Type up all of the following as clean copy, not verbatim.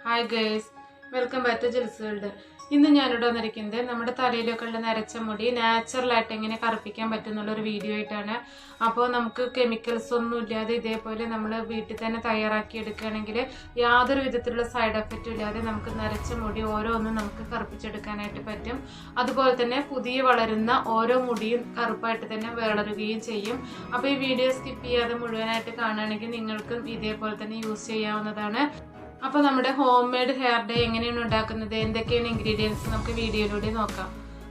Hi guys, welcome back to Jils world. ഇന്ന് ഞാനിവിടെ വന്നിരിക്കുന്നത് നമ്മുടെ തലയിലൊക്കെ ഉള്ള നരച്ച മുടി നാച്ചുറലായിട്ട് എങ്ങനെ കറുപ്പിക്കാൻ പറ്റുന്നുള്ളൊരു വീഡിയോ ആയിട്ടാണ്. അപ്പോൾ നമുക്ക് കെമിക്കൽസ് ഒന്നും ഇല്ലാതെ ഇതേപോലെ നമ്മൾ വീട്ടിൽ തന്നെ തയ്യാറാക്കി എടുക്കുകയാണെങ്കിൽ യാതൊരു വിധത്തിലുള്ള സൈഡ് എഫക്റ്റും ഇല്ലാതെ നമുക്ക് നരച്ച മുടി ഓരോന്നും നമുക്ക് കറുപ്പിച്ചെടുക്കാനായിട്ട് പറ്റും. അതുപോലെ തന്നെ പുതിയ വളരുന്ന ഓരോ മുടിയും കറുപ്പായിട്ട് തന്നെ വളരുകയും ചെയ്യും. അപ്പോൾ ഈ വീഡിയോ സ്കിപ്പ് ചെയ്യാതെ മുഴുവനായിട്ട് കാണുകയാണെങ്കിൽ നിങ്ങൾക്കും ഇതേപോലെ തന്നെ യൂസ് ചെയ്യാവുന്നതാണ്. അപ്പോൾ നമ്മുടെ ഹോം മെയ്ഡ് ഹെയർ ഡേ എങ്ങനെയാണ് ഉണ്ടാക്കുന്നത്, എന്തൊക്കെയാണ് ഇൻഗ്രീഡിയൻസ് നമുക്ക് വീഡിയോയിലൂടെ നോക്കാം.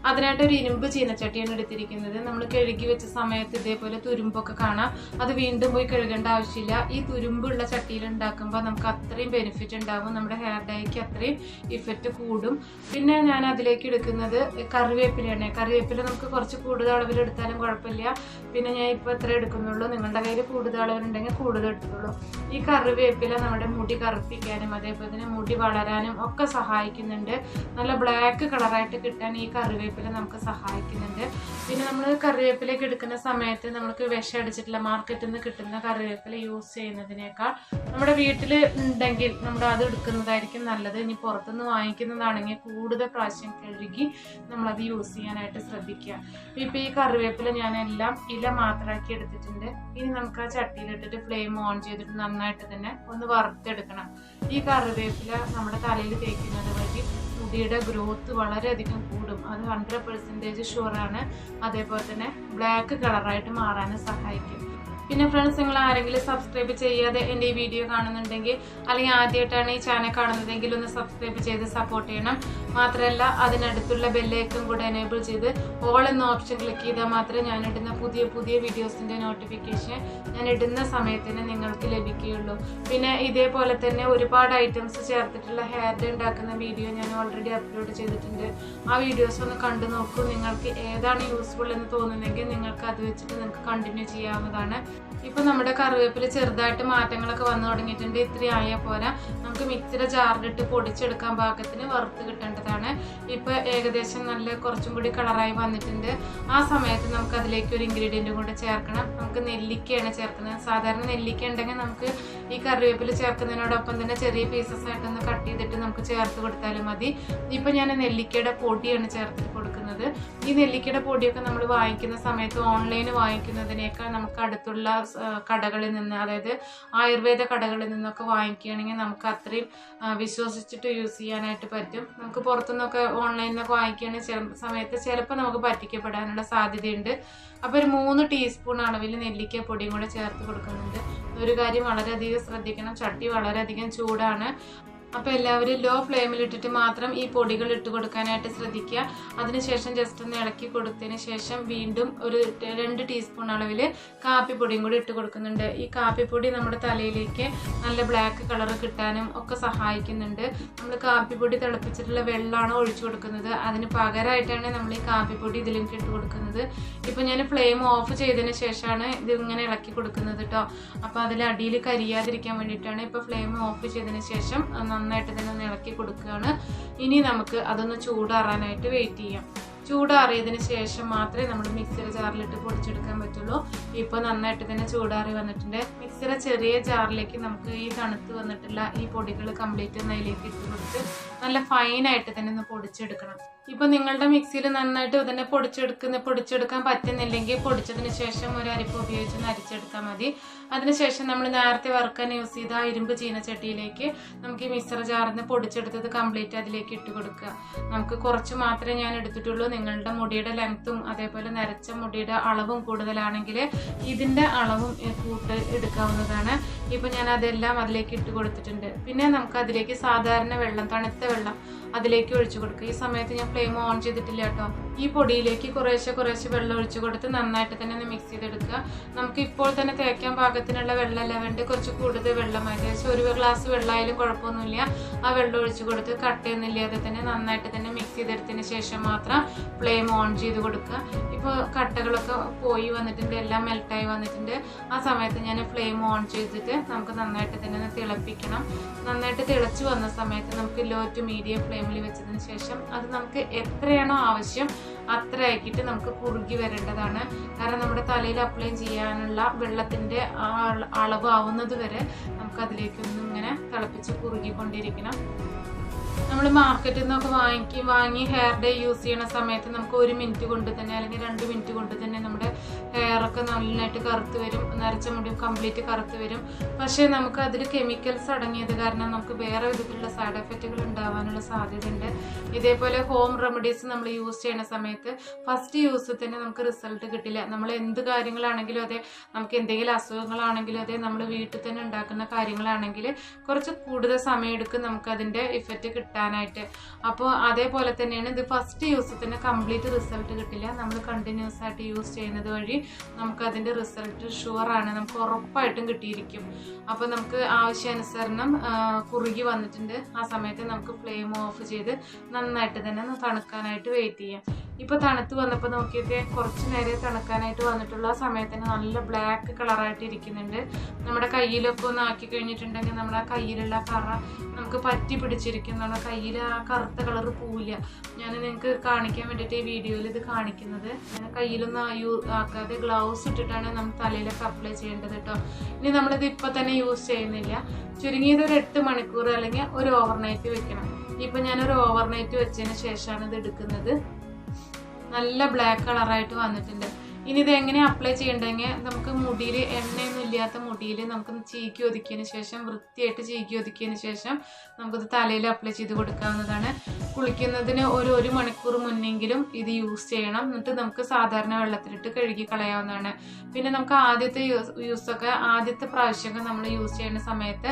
അതിനായിട്ട് ഒരു ഇരുമ്പ് ചീനച്ചട്ടിയാണ് എടുത്തിരിക്കുന്നത്. നമ്മൾ കഴുകി വെച്ച സമയത്ത് ഇതേപോലെ തുരുമ്പൊക്കെ കാണാം. അത് വീണ്ടും പോയി കഴുകേണ്ട ആവശ്യമില്ല. ഈ തുരുമ്പുള്ള ചട്ടിയിൽ ഉണ്ടാക്കുമ്പോൾ നമുക്ക് അത്രയും ബെനിഫിറ്റ് ഉണ്ടാകും. നമ്മുടെ ഹെയർ ഡേക്ക് അത്രയും ഇഫക്റ്റ് കൂടും. പിന്നെ ഞാൻ അതിലേക്ക് എടുക്കുന്നത് കറിവേപ്പിലയാണ്. കറിവേപ്പില നമുക്ക് കുറച്ച് കൂടുതൽ അളവിൽ എടുത്താലും കുഴപ്പമില്ല. പിന്നെ ഞാൻ ഇപ്പോൾ എത്ര എടുക്കുന്നുള്ളൂ, നിങ്ങളുടെ കയ്യിൽ കൂടുതൽ അളവിലുണ്ടെങ്കിൽ കൂടുതൽ എടുക്കുള്ളൂ. ഈ കറിവേപ്പില നമ്മുടെ മുടി കറുപ്പിക്കാനും അതേപോലെ തന്നെ മുടി വളരാനും ഒക്കെ സഹായിക്കുന്നുണ്ട്. നല്ല ബ്ലാക്ക് കളറായിട്ട് കിട്ടാൻ ഈ കറിവേപ്പില നമുക്ക് സഹായിക്കുന്നുണ്ട്. പിന്നെ നമ്മൾ കറിവേപ്പിലേക്ക് എടുക്കുന്ന സമയത്ത് നമുക്ക് വിഷം അടിച്ചിട്ടുള്ള മാർക്കറ്റിൽ നിന്ന് കിട്ടുന്ന കറിവേപ്പില യൂസ് ചെയ്യുന്നതിനേക്കാൾ നമ്മുടെ വീട്ടിൽ ഉണ്ടെങ്കിൽ നമ്മൾ അത് എടുക്കുന്നതായിരിക്കും നല്ലത്. ഇനി പുറത്തുനിന്ന് വാങ്ങിക്കുന്നതാണെങ്കിൽ കൂടുതൽ പ്രാവശ്യം കഴുകി നമ്മളത് യൂസ് ചെയ്യാനായിട്ട് ശ്രദ്ധിക്കുക. ഇപ്പോൾ ഈ കറിവേപ്പില ഞാനെല്ലാം ഇല മാത്രമാക്കി എടുത്തിട്ടുണ്ട്. ഇനി നമുക്ക് ആ ചട്ടിയിലിട്ടിട്ട് ഫ്ലെയിം ഓൺ ചെയ്തിട്ട് നന്നായിട്ട് തന്നെ ഒന്ന് വറുത്തെടുക്കണം. ഈ കറിവേപ്പില നമ്മുടെ തലയിൽ തേക്കുന്നത് വഴി മുടിയുടെ ഗ്രോത്ത് വളരെയധികം കൂടും. അത് 100% ഷുവറാണ്. അതേപോലെ തന്നെ ബ്ലാക്ക് കളറായിട്ട് മാറാനും സഹായിക്കും. പിന്നെ ഫ്രണ്ട്സ്, നിങ്ങൾ ആരെങ്കിലും സബ്സ്ക്രൈബ് ചെയ്യാതെ എൻ്റെ ഈ വീഡിയോ കാണുന്നുണ്ടെങ്കിൽ അല്ലെങ്കിൽ ആദ്യമായിട്ടാണ് ഈ ചാനൽ കാണുന്നതെങ്കിൽ ഒന്ന് സബ്സ്ക്രൈബ് ചെയ്ത് സപ്പോർട്ട് ചെയ്യണം. മാത്രമല്ല അതിനടുത്തുള്ള ബെല്ലൈക്കൺ കൂടെ എനേബിൾ ചെയ്ത് ഓൾ എന്ന ഓപ്ഷൻ ക്ലിക്ക് ചെയ്താൽ മാത്രമേ ഞാൻ ഇടുന്ന പുതിയ പുതിയ വീഡിയോസിൻ്റെ നോട്ടിഫിക്കേഷൻ ഞാൻ ഇടുന്ന സമയത്തിന് നിങ്ങൾക്ക് ലഭിക്കുകയുള്ളൂ. പിന്നെ ഇതേപോലെ തന്നെ ഒരുപാട് ഐറ്റംസ് ചേർത്തിട്ടുള്ള ഹെയർ ഡേ ഉണ്ടാക്കുന്ന വീഡിയോ ഞാൻ ഓൾറെഡി അപ്ലോഡ് ചെയ്തിട്ടുണ്ട്. ആ വീഡിയോസ് ഒന്ന് കണ്ടു നോക്കൂ. നിങ്ങൾക്ക് ഏതാണ് യൂസ്ഫുൾ എന്ന് തോന്നുന്നെങ്കിൽ നിങ്ങൾക്ക് അത് വെച്ചിട്ട് നിങ്ങൾക്ക് കണ്ടിന്യൂ ചെയ്യാവുന്നതാണ്. ഇപ്പൊ നമ്മുടെ കറിവേപ്പില ചെറുതായിട്ട് മാറ്റങ്ങളൊക്കെ വന്നു തുടങ്ങിയിട്ടുണ്ട്. ഇത്രയും ആയാൽ പോരാ, നമുക്ക് മിക്സിയുടെ ജാറിലിട്ട് പൊടിച്ചെടുക്കാൻ പാകത്തിന് വറുത്ത് കിട്ടേണ്ടതാണ്. ഇപ്പൊ ഏകദേശം നല്ല കുറച്ചും കൂടി കളറായി വന്നിട്ടുണ്ട്. ആ സമയത്ത് നമുക്ക് അതിലേക്ക് ഒരു ഇൻഗ്രീഡിയൻറ്റും കൂടെ ചേർക്കണം. നമുക്ക് നെല്ലിക്കയാണ് ചേർക്കുന്നത്. സാധാരണ നെല്ലിക്ക ഉണ്ടെങ്കിൽ നമുക്ക് ഈ കറിവേപ്പില ചേർക്കുന്നതിനോടൊപ്പം തന്നെ ചെറിയ പീസസ് ആയിട്ടൊന്ന് കട്ട് ചെയ്തിട്ട് നമുക്ക് ചേർത്ത് കൊടുത്താലും മതി. ഇപ്പൊ ഞാൻ നെല്ലിക്കയുടെ പൊടിയാണ് ചേർത്തിട്ട് കൊടുക്കുന്നത്. ഈ നെല്ലിക്കയുടെ പൊടിയൊക്കെ നമ്മൾ വാങ്ങിക്കുന്ന സമയത്ത് ഓൺലൈന് വാങ്ങിക്കുന്നതിനേക്കാൾ നമുക്ക് അടുത്തുള്ള കടകളിൽ നിന്ന്, അതായത് ആയുർവേദ കടകളിൽ നിന്നൊക്കെ വാങ്ങിക്കുകയാണെങ്കിൽ നമുക്ക് അത്രയും വിശ്വസിച്ചിട്ട് യൂസ് ചെയ്യാനായിട്ട് പറ്റും. നമുക്ക് പുറത്തുനിന്നൊക്കെ ഓൺലൈനിൽ നിന്നൊക്കെ വാങ്ങിക്കുകയാണെങ്കിൽ സമയത്ത് ചിലപ്പോൾ നമുക്ക് പറ്റിക്കപ്പെടാനുള്ള സാധ്യതയുണ്ട്. അപ്പോൾ ഒരു 3 ടീസ്പൂൺ അളവിൽ നെല്ലിക്ക പൊടിയും കൂടെ ചേർത്ത് കൊടുക്കുന്നുണ്ട്. ഒരു കാര്യം വളരെയധികം ശ്രദ്ധിക്കണം, ചട്ടി വളരെയധികം ചൂടാണ്. അപ്പോൾ എല്ലാവരും ലോ ഫ്ലെയിമിലിട്ടിട്ട് മാത്രം ഈ പൊടികൾ ഇട്ട് കൊടുക്കാനായിട്ട് ശ്രദ്ധിക്കുക. അതിനുശേഷം ജസ്റ്റ് ഒന്ന് ഇളക്കി കൊടുത്തതിന് ശേഷം വീണ്ടും ഒരു 2 ടീസ്പൂൺ അളവിൽ കാപ്പിപ്പൊടിയും കൂടി ഇട്ട് കൊടുക്കുന്നുണ്ട്. ഈ കാപ്പിപ്പൊടി നമ്മുടെ തലയിലേക്ക് നല്ല ബ്ലാക്ക് കളർ കിട്ടാനും ഒക്കെ സഹായിക്കുന്നുണ്ട്. നമ്മൾ കാപ്പിപ്പൊടി തിളപ്പിച്ചിട്ടുള്ള വെള്ളമാണ് ഒഴിച്ചു കൊടുക്കുന്നത്. അതിന് പകരമായിട്ടാണ് നമ്മൾ ഈ കാപ്പിപ്പൊടി ഇതിലേക്ക് ഇട്ട് കൊടുക്കുന്നത്. ഇപ്പോൾ ഞാൻ ഫ്ലെയിം ഓഫ് ചെയ്തതിന് ശേഷമാണ് ഇതിങ്ങനെ ഇളക്കി കൊടുക്കുന്നത് കേട്ടോ. അപ്പോൾ അതിൽ അടിയിൽ കരിയാതിരിക്കാൻ വേണ്ടിയിട്ടാണ്. ഇപ്പോൾ ഫ്ലെയിം ഓഫ് ചെയ്തതിന് ശേഷം നന്നായിട്ട് തന്നെ ഒന്ന് ഇളക്കി കൊടുക്കുകയാണ്. ഇനി നമുക്ക് അതൊന്ന് ചൂടാറാനായിട്ട് വെയിറ്റ് ചെയ്യാം. ചൂടാറിയതിന് ശേഷം മാത്രമേ നമ്മൾ മിക്സിയുടെ ജാറിലിട്ട് പൊടിച്ചെടുക്കാൻ പറ്റുള്ളൂ. ഇപ്പോൾ നന്നായിട്ട് തന്നെ ചൂടാറി വന്നിട്ടുണ്ട്. മിക്സിയുടെ ചെറിയ ജാറിലേക്ക് നമുക്ക് ഈ തണുത്ത് വന്നിട്ടുള്ള ഈ പൊടികൾ കംപ്ലീറ്റ് അതിലേക്ക് ഇട്ട് കൊടുത്ത് നല്ല ഫൈനായിട്ട് തന്നെ ഒന്ന് പൊടിച്ചെടുക്കണം. ഇപ്പോൾ നിങ്ങളുടെ മിക്സിയിൽ നന്നായിട്ട് തന്നെ പൊടിച്ചെടുക്കാൻ പറ്റുന്നില്ലെങ്കിൽ പൊടിച്ചതിന് ശേഷം ഒരു അരിപ്പ ഉപയോഗിച്ച് അരിച്ചെടുത്താൽ മതി. അതിനുശേഷം നമ്മൾ നേരത്തെ വറുക്കാൻ യൂസ് ചെയ്ത ഇരുമ്പ് ചീനച്ചട്ടിയിലേക്ക് നമുക്ക് ഈ മിക്സർ ജാറിൽ നിന്ന് പൊടിച്ചെടുത്തത് കംപ്ലീറ്റ് അതിലേക്ക് ഇട്ട് കൊടുക്കുക. നമുക്ക് കുറച്ച് മാത്രമേ ഞാൻ എടുത്തിട്ടുള്ളൂ. നിങ്ങളുടെ മുടിയുടെ ലെങ്ത്തും അതേപോലെ നരച്ച മുടിയുടെ അളവും കൂടുതലാണെങ്കിൽ ഇതിൻ്റെ അളവും കൂട്ട് എടുക്കാവുന്നതാണ്. ഇപ്പോൾ ഞാൻ അതെല്ലാം അതിലേക്ക് ഇട്ട് കൊടുത്തിട്ടുണ്ട്. പിന്നെ നമുക്ക് അതിലേക്ക് സാധാരണ വെള്ളം, തണുത്ത വെള്ളം അതിലേക്ക് ഒഴിച്ചു കൊടുക്കുക. ഈ സമയത്ത് ഞാൻ ഫ്ലെയിം ഓൺ ചെയ്തിട്ടില്ല കേട്ടോ. ഈ പൊടിയിലേക്ക് കുറേശ്ശെ വെള്ളം ഒഴിച്ചു കൊടുത്ത് നന്നായിട്ട് തന്നെ ഒന്ന് മിക്സ് ചെയ്തെടുക്കുക. നമുക്ക് ഇപ്പോൾ തന്നെ തേക്കാൻ പാകത്തിനുള്ള വെള്ളമല്ല വേണ്ടി, കുറച്ച് കൂടുതൽ വെള്ളം, ഏകദേശം 1 ഗ്ലാസ് വെള്ളമായാലും കുഴപ്പമൊന്നുമില്ല. ആ വെള്ളം ഒഴിച്ചു കൊടുത്ത് കട്ടയൊന്നുമില്ലാതെ തന്നെ നന്നായിട്ട് തന്നെ മിക്സ് ചെയ്തെടുത്തതിന് ശേഷം മാത്രം ഫ്ലെയിം ഓൺ ചെയ്ത് കൊടുക്കുക. ഇപ്പോൾ കട്ടകളൊക്കെ പോയി വന്നിട്ടുണ്ട്, എല്ലാം മെൽട്ടായി വന്നിട്ടുണ്ട്. ആ സമയത്ത് ഞാൻ ഫ്ലെയിം ഓൺ ചെയ്തിട്ട് നമുക്ക് നന്നായിട്ട് തന്നെ ഒന്ന് തിളപ്പിക്കണം. നന്നായിട്ട് തിളച്ച് വന്ന സമയത്ത് നമുക്ക് ലോ ടു മീഡിയം ഫ്ലെയിമിൽ വെച്ചതിന് ശേഷം അത് നമുക്ക് എത്രയാണോ ആവശ്യം അത്ര ആക്കിയിട്ട് നമുക്ക് കുറുകി വരേണ്ടതാണ്. കാരണം നമ്മുടെ തലയിൽ അപ്ലൈ ചെയ്യാനുള്ള വെള്ളത്തിൻ്റെ അളവ് ആവുന്നത് വരെ നമുക്ക് നമുക്ക് അതിലേക്കൊന്നും ഇങ്ങനെ തിളപ്പിച്ച് കുറുകിക്കൊണ്ടിരിക്കണം. നമ്മൾ മാർക്കറ്റിൽ നിന്നൊക്കെ വാങ്ങി ഹെയർ ഡേ യൂസ് ചെയ്യുന്ന സമയത്ത് നമുക്ക് 1 മിനിറ്റ് കൊണ്ട് തന്നെ അല്ലെങ്കിൽ 2 മിനിറ്റ് കൊണ്ട് തന്നെ നമ്മുടെ ഹെയറൊക്കെ നന്നായിട്ട് കറുത്ത് വരും, നരച്ച മുടി കംപ്ലീറ്റ് കറുത്ത് വരും. പക്ഷേ നമുക്ക് അതിൽ കെമിക്കൽസ് അടങ്ങിയത് കാരണം നമുക്ക് വേറെ വിധത്തിലുള്ള സൈഡ് എഫക്റ്റുകൾ ഉണ്ടാവാനുള്ള സാധ്യതയുണ്ട്. ഇതേപോലെ ഹോം റെമഡീസ് നമ്മൾ യൂസ് ചെയ്യുന്ന സമയത്ത് ഫസ്റ്റ് യൂസിൽ തന്നെ നമുക്ക് റിസൾട്ട് കിട്ടില്ല. നമ്മൾ എന്ത് കാര്യങ്ങളാണെങ്കിലും അതെ, നമുക്ക് എന്തെങ്കിലും അസുഖങ്ങളാണെങ്കിലും അതെ, നമ്മൾ വീട്ടിൽ തന്നെ ഉണ്ടാക്കുന്ന കാര്യങ്ങളാണെങ്കിൽ കുറച്ച് കൂടുതൽ സമയം എടുക്കും നമുക്ക് അതിൻ്റെ ഇഫക്റ്റ് കിട്ടാനായിട്ട്. അപ്പോൾ അതേപോലെ തന്നെയാണ് ഇത് ഫസ്റ്റ് യൂസിൽ തന്നെ കംപ്ലീറ്റ് റിസൾട്ട് കിട്ടില്ല. നമ്മൾ കണ്ടിന്യൂസ് ആയിട്ട് യൂസ് ചെയ്യുന്നത് വഴി നമുക്ക് അതിൻ്റെ റിസൾട്ട് ഷുവറാണ്, നമുക്ക് ഉറപ്പായിട്ടും കിട്ടിയിരിക്കും. അപ്പോൾ നമുക്ക് ആവശ്യാനുസരണം കുറുകി വന്നിട്ടുണ്ട്. ആ സമയത്ത് നമുക്ക് ഫ്ലെയിം ഓഫ് ചെയ്ത് നന്നായിട്ട് തന്നെ തണുക്കാനായിട്ട് വെയിറ്റ് ചെയ്യാം. ഇപ്പോൾ തണുത്ത് വന്നപ്പോൾ നോക്കിയൊക്കെ കുറച്ച് നേരം തണുക്കാനായിട്ട് വന്നിട്ടുള്ള ആ സമയത്തിന് നല്ല ബ്ലാക്ക് കളറായിട്ട് ഇരിക്കുന്നുണ്ട്. നമ്മുടെ കയ്യിലൊക്കെ ഒന്ന് ആക്കി കഴിഞ്ഞിട്ടുണ്ടെങ്കിൽ നമ്മുടെ കയ്യിലുള്ള കറ നമുക്ക് പറ്റി പിടിച്ചിരിക്കും. നമ്മുടെ കയ്യിൽ ആ കറുത്ത കളറ് പോവില്ല. ഞാൻ നിങ്ങൾക്ക് കാണിക്കാൻ വേണ്ടിയിട്ട് ഈ വീഡിയോയിൽ ഇത് കാണിക്കുന്നത്. ഞാൻ കയ്യിലൊന്നും ആക്കാതെ ഗ്ലൗസ് ഇട്ടിട്ടാണ് നമ്മൾ തലയിലൊക്കെ അപ്ലൈ ചെയ്യേണ്ടത് കേട്ടോ. ഇനി നമ്മളിത് ഇപ്പോൾ തന്നെ യൂസ് ചെയ്യുന്നില്ല. ചുരുങ്ങിയത് ഒരു 8 മണിക്കൂർ അല്ലെങ്കിൽ ഒരു ഓവർനൈറ്റ് വെക്കണം. ഇപ്പം ഞാനൊരു ഓവർനൈറ്റ് വെച്ചതിന് ശേഷമാണ് ഇത് എടുക്കുന്നത്. നല്ല ബ്ലാക്ക് കളറായിട്ട് വന്നിട്ടുണ്ട്. ഇനി ഇത് എങ്ങനെ അപ്ലൈ ചെയ്യണ്ടെങ്കിൽ നമുക്ക് മുടിയിൽ എണ്ണയൊന്നും ഇല്ലാത്ത മുടിയിൽ നമുക്കൊന്ന് ചീക്കി ഒതുക്കിയതിന് ശേഷം വൃത്തിയായിട്ട് ചീക്കി ഒതുക്കിയതിന് ശേഷം നമുക്കിത് തലയിൽ അപ്ലൈ ചെയ്ത് കൊടുക്കാവുന്നതാണ്. കുളിക്കുന്നതിന് ഒരു മണിക്കൂർ മുന്നെങ്കിലും ഇത് യൂസ് ചെയ്യണം. എന്നിട്ട് നമുക്ക് സാധാരണ വെള്ളത്തിലിട്ട് കഴുകി കളയാവുന്നതാണ്. പിന്നെ നമുക്ക് ആദ്യത്തെ പ്രാവശ്യമൊക്കെ നമ്മൾ യൂസ് ചെയ്യുന്ന സമയത്ത്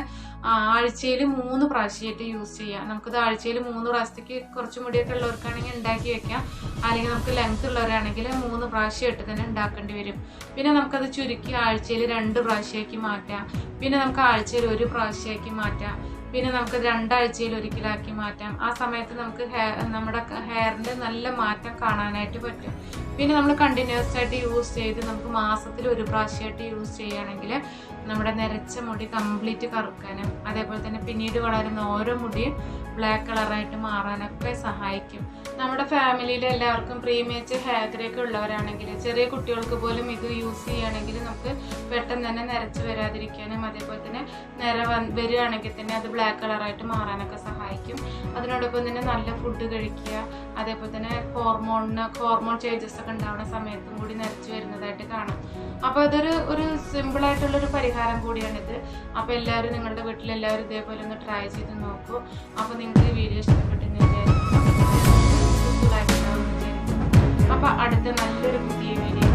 ആഴ്ചയിൽ 3 പ്രാവശ്യമായിട്ട് യൂസ് ചെയ്യാം. നമുക്കിത് ആഴ്ചയിൽ 3 പ്രാവശ്യത്തേക്ക് കുറച്ച് മുടിയൊക്കെ ഉള്ളവർക്കാണെങ്കിൽ ഉണ്ടാക്കി വെക്കാം. അല്ലെങ്കിൽ നമുക്ക് ലെങ്ത് ഉള്ളവരാണെങ്കിൽ 3 പ്രാവശ്യമായിട്ട് തന്നെ ഉണ്ടാക്കേണ്ടി വരും. പിന്നെ നമുക്കത് ചുരുക്കി ആഴ്ചയിൽ 2 പ്രാവശ്യമാക്കി മാറ്റാം. പിന്നെ നമുക്ക് ആഴ്ചയിൽ 1 പ്രാവശ്യമാക്കി മാറ്റാം. പിന്നെ നമുക്ക് 2 ആഴ്ചയിൽ ഒരിക്കലാക്കി മാറ്റാം. ആ സമയത്ത് നമുക്ക് നമ്മുടെ ഹെയറിൻ്റെ നല്ല മാറ്റം കാണാനായിട്ട് പറ്റും. പിന്നെ നമ്മൾ കണ്ടിന്യൂസ് ആയിട്ട് യൂസ് ചെയ്ത് നമുക്ക് മാസത്തിൽ 1 പ്രാവശ്യമായിട്ട് യൂസ് ചെയ്യുകയാണെങ്കിൽ നമ്മുടെ നരച്ച മുടി കംപ്ലീറ്റ് കറുക്കാനും അതേപോലെ തന്നെ പിന്നീട് വളരുന്ന ഓരോ മുടിയും ബ്ലാക്ക് കളറായിട്ട് മാറാനൊക്കെ സഹായിക്കും. നമ്മുടെ ഫാമിലിയിൽ എല്ലാവർക്കും പ്രീമേച്ചർ ഹെയർ ഗ്രേക്ക് ഉള്ളവരാണെങ്കിൽ ചെറിയ കുട്ടികൾക്ക് പോലും ഇത് യൂസ് ചെയ്യുകയാണെങ്കിൽ നമുക്ക് പെട്ടെന്ന് തന്നെ നരച്ച് വരാതിരിക്കാനും അതേപോലെ തന്നെ വരികയാണെങ്കിൽ തന്നെ അത് ബ്ലാക്ക് കളറായിട്ട് മാറാനൊക്കെ സഹായിക്കും. അതിനോടൊപ്പം തന്നെ നല്ല ഫുഡ് കഴിക്കുക, അതേപോലെ തന്നെ ഹോർമോൺ ചേഞ്ചസ് ഒക്കെ ഉണ്ടാവുന്ന സമയത്തും കൂടി നരച്ച് വരുന്നതായിട്ട് കാണാം. അപ്പോൾ അതൊരു സിമ്പിളായിട്ടുള്ളൊരു പരിഹാരം കൂടിയാണിത്. അപ്പോൾ എല്ലാവരും നിങ്ങളുടെ വീട്ടിലെല്ലാവരും ഇതേപോലെ ഒന്ന് ട്രൈ ചെയ്ത് നോക്കൂ. അപ്പോൾ നിങ്ങൾക്ക് ഈ വീഡിയോ ഇഷ്ടപ്പെട്ടെന്ന് വിചാരിക്കുന്നു. അപ്പോൾ അടുത്ത നല്ലൊരു പുതിയ വീഡിയോ